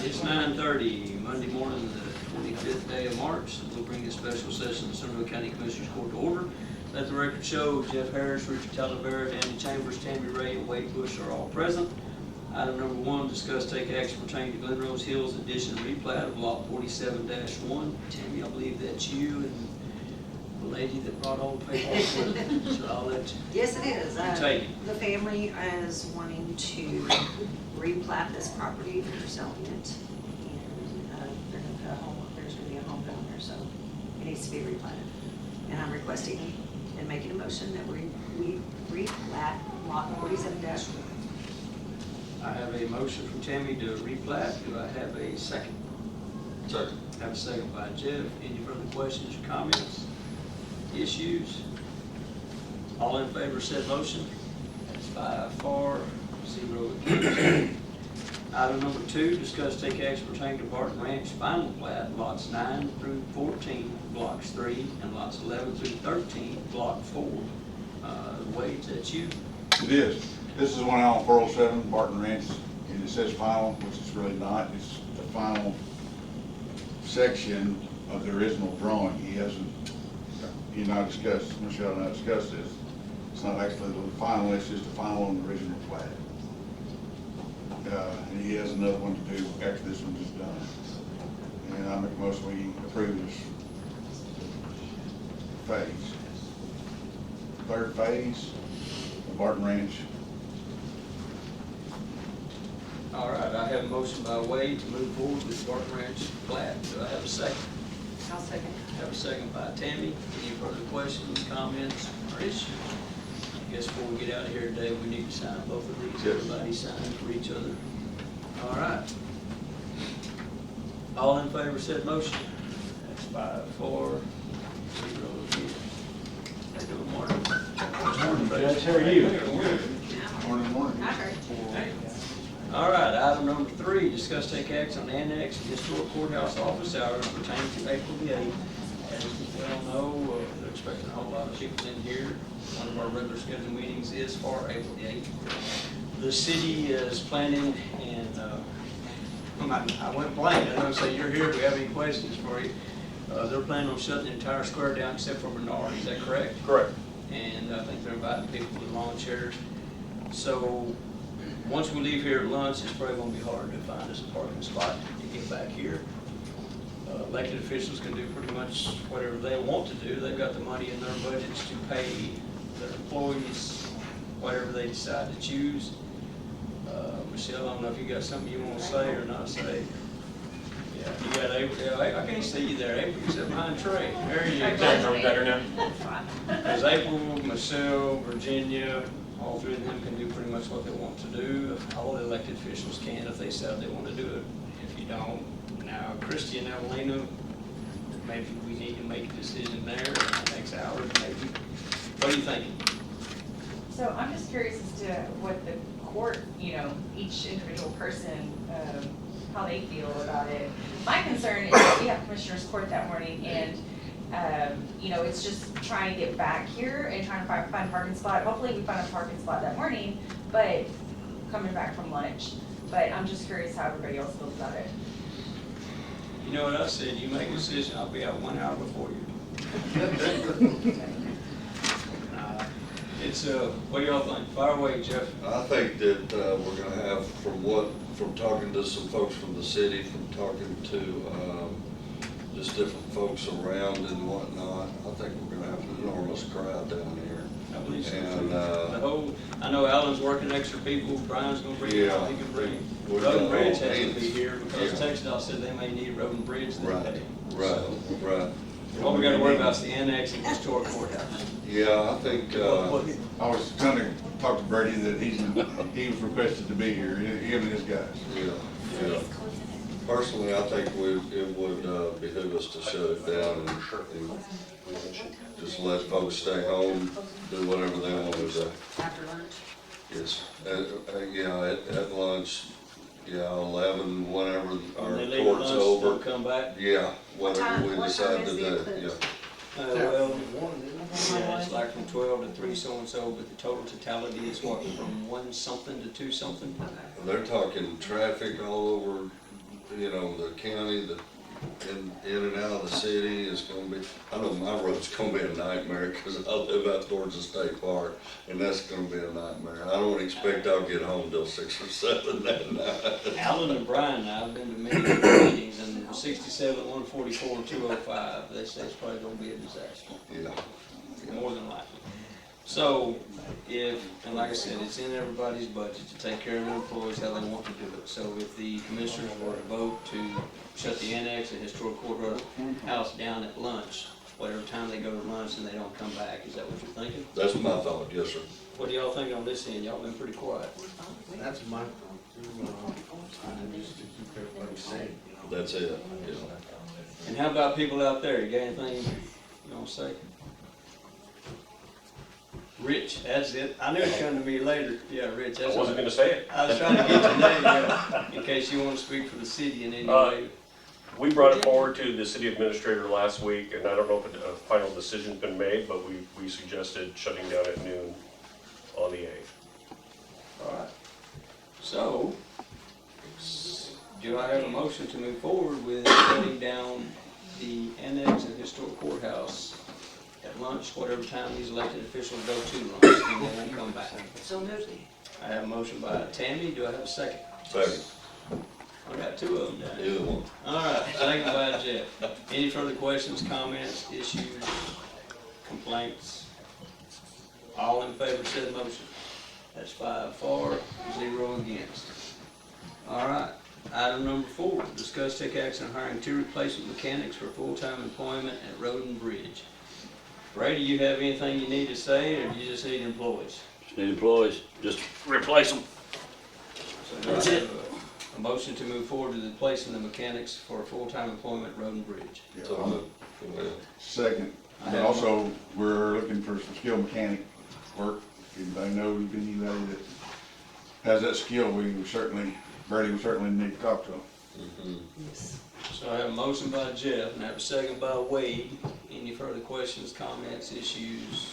It's 9:30, Monday morning, the 25th day of March. We'll bring a special session of the Somervell County Commissioners Court to order. Let the record show Jeff Harris, Richard Talavera, Danny Chambers, Tammy Ray, and Wade Bush are all present. Item number 1, discuss take action pertaining to Glen Rose Hills addition replat of lot 47-1. Tammy, I believe that's you and the lady that brought all the paperwork with her. So I'll let you. Yes, it is. Take it. The family is wanting to replat this property. They're selling it. And they're going to put a home, there's going to be a home down there, so it needs to be replatted. And I'm requesting and making a motion that we replat lot 47-1. I have a motion from Tammy to replat. Do I have a second? Second. Have a second by Jeff. Any further questions or comments? Issues? All in favor said motion. That's 5 for, 0 against. Item number 2, discuss take action pertaining to Barton Ranch final plat, lots 9 through 14, blocks 3, and lots 11 through 13, block 4. Wade, that's you? It is. This is the one out on 407, Barton Ranch, and it says final, which is really not. It's the final section of the original drawing. Michelle and I discussed this. It's not actually the final, it's just the final on the original plat. And he has another one to do after this one is done. And I make a motion we approve this phase. Third phase of Barton Ranch. All right, I have a motion by Wade to move forward with Barton Ranch plat. Do I have a second? I'll second. Have a second by Tammy. Any further questions, comments, or issues? I guess before we get out of here today, we need to sign both of these. Yes. Everybody sign for each other. All right. All in favor said motion. That's 5 for, 0 against. How you doing, Martin? Morning, Judge. How are you? Morning. I heard. All right, item number 3, discuss take action on annex and historic courthouse office hours pertaining to April the 8th. As we well know, they're expecting a whole lot of people in here. One of our regular scheduled meetings is for April the 8th. The city is planning, and I went blank. I don't say you're here. Do we have any questions for you? They're planning on shutting the entire square down except for Bernard. Is that correct? Correct. And I think they're inviting people with lawn chairs. So once we leave here at lunch, it's probably going to be hard to find us a parking spot to get back here. Elected officials can do pretty much whatever they want to do. They've got the money in their budgets to pay their employees whatever they decide to choose. Michelle, I don't know if you got something you want to say or not say. Yeah, you got April. Yeah, I can't see you there. April, you sit behind Trey. There you go. Better now. There's April, Michelle, Virginia. All 3 of them can do pretty much what they want to do. All the elected officials can if they decide they want to do it. If you don't, now Christie and Evelina, maybe we need to make a decision there in the next hour, maybe. What are you thinking? So I'm just curious as to what the court, each individual person, how they feel about it. My concern is that we have Commissioners Court that morning and it's just trying to get back here and trying to find a parking spot. Hopefully we find a parking spot that morning, but coming back from lunch. But I'm just curious how everybody else feels about it. You know what I said, you make a decision, I'll be out 1 hour before you. What do y'all think? Fire away, Jeff. I think that we're gonna have, from talking to some folks from the city, from talking to just different folks around and whatnot, I think we're gonna have an enormous crowd down here. I believe so. And, I know Alan's working extra people, Brian's gonna bring all he can bring. We've Road and got Bridge all has to hands. be here because Yeah. TxDOT said they may need Road and Bridge that day. Right. What we gotta worry about is the annex and historic courthouse. Yeah, I think, I was trying to talk to Brady that he was requested to be here, him and his guys. yeah. Personally, I think it would behoove us to shut it down and just let folks stay home, do whatever they want to do. After lunch. Yes, at lunch, 11, whenever When they our leave court's lunch, over. they'll come back. Yeah, What whatever time- we what decide time to is the do, eclipse? It's like from 12 to 3 so-and-so, but the total totality is what, from 1 something to 2 something? Okay. They're talking traffic all over you know, the county, the, in and out of the city is gonna be, I know my road's gonna be a nightmare, cause I live out towards the state park, and that's gonna be a nightmare. I don't expect I'll get home till 6 or 7 that night. Alan and Brian and I have been to many meetings, and 67, 144, 205, they say it's probably gonna be a disaster, Yeah. more than likely. So, and like I said, it's in everybody's budget to take care of their employees how they want to do it. So if the commissioners were to vote to shut the annex and historic courthouse down at lunch, whatever time they go to lunch and they don't come back, is that what you're thinking? That's my thought, yes, sir. What do y'all think on this end? Y'all been pretty quiet. That's my, just to keep everybody safe. That's it, yeah. And how about people out there? You got anything you want to say? Rich, that's it. I knew it'd come to me later. Yeah, Rich, that's I wasn't gonna say it. I was trying to get your name, in case you want to speak for the city in any way. We brought it forward to the city administrator last week, and I don't know if a final decision's been made, but we suggested shutting down at noon on the 8th. All right. So, do I have a motion to move forward with shutting down the annex and historic courthouse at lunch, whatever time these elected officials go to lunch, and they won't come back? So moved. I have a motion by Tammy. Do I have a second? Second, I got two of them down here. either one. All right, second by Jeff. Any further questions, comments, issues, complaints? All in favor said motion. That's 5 for, 0 against. All right, item number 4, discuss take action on hiring 2 replacement mechanics for full-time employment at Road and Bridge. Ray, do you have anything you need to say, or do you just need employees? Just need employees, just replace them. So do I have a motion to move forward to placing the mechanics for full-time employment at Road and Bridge? So, go ahead. Second, I but have- also, we're looking for some skilled mechanic work. If anybody knows anybody that has that skill, Brady, we certainly need to talk to them. Mhm. Yes. So I have a motion by Jeff and I have a second by Wade. Any further questions, comments, issues?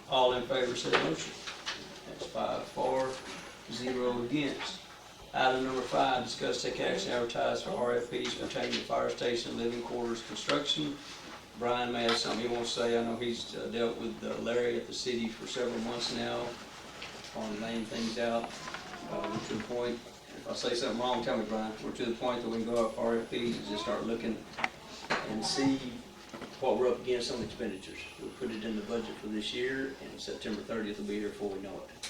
All in favor said motion. That's 5 for, 0 against. Item number 5, discuss take action advertise for RFPs pertaining to fire station living quarters construction. Brian may have something he wants to say. I know he's dealt with Larry at the city for several months now on laying things out. We're to the point, if I say something wrong, tell me, Brian. We're to the point that we can go out for RFPs and just start looking and see what we're up against on expenditures. We'll put it in the budget for this year, and September 30th will be here before we know it.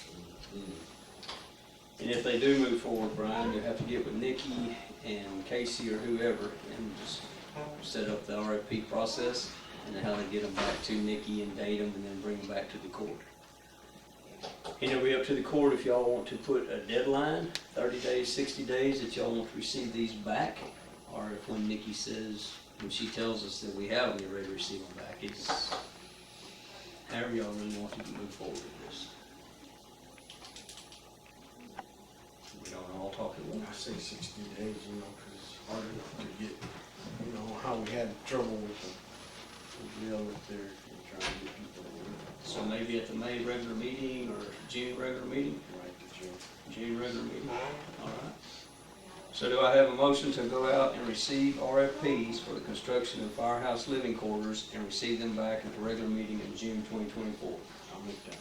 And if they do move forward, Brian, you'll have to get with Nikki and Casey or whoever and just set up the RFP process and then how they get them back to Nikki and date them and then bring them back to the court. And it'll be up to the court if y'all want to put a deadline, 30 days, 60 days, that y'all want to receive these back, or if when Nikki says, when she tells us that we have them, you're ready to receive them back. It's however y'all really want to move forward with this. We don't all talk at I once. say 60 days, you know, because it's hard enough to get, you know, how we had trouble with the deal up there and trying to get people to work. So maybe at the May regular meeting or June regular meeting? Right, the June. June regular meeting, all right. So do I have a motion to go out and receive RFPs for the construction of firehouse living quarters and receive them back at the regular meeting in June 2024? I'll make that.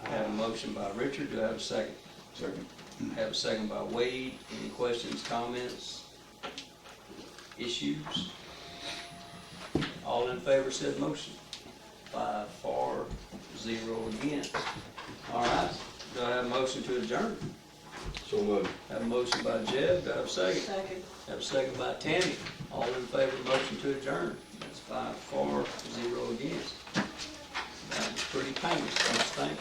I have a motion by Richard, do I have a second? Second. I have a second by Wade. Any questions, comments, issues? All in favor said motion. 5 for, 0 against. All right, do I have a motion to adjourn? So moved. Have a motion by Jeb, do I have a second? Second. Have a second by Tammy. All in favor of motion to adjourn? That's 5 for, 0 against. That was pretty painless, don't you think?